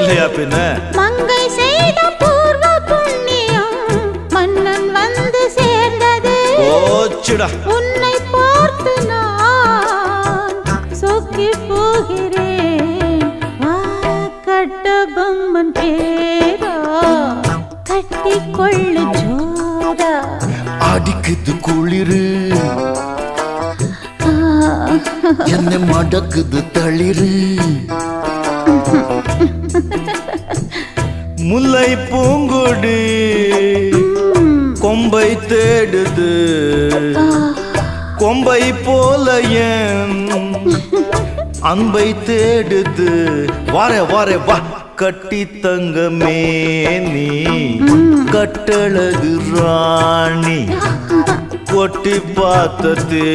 இல்லையா பின்ன? மங்கை செய்த பூர்வ புண்ணியம் மன்னன் வந்து சேர்ந்தது. போச்சுடா. உன்னை பார்த்து நான் சொக்கி போகிறேன். வா கட்டபொம்மன் பேரா கட்டிக்கொள்ளு ஜோரா. அடிக்குது குளிரு என்ன மடக்குது தளிரு. முல்லை பூங்குடி கொம்பை தேடுது. கொம்பை போல என் அன்பை தேடுது. வாரே வாரே வா கட்டி தங்கமே நீ கட்டழகு ராணி கொட்டி பார்த்ததே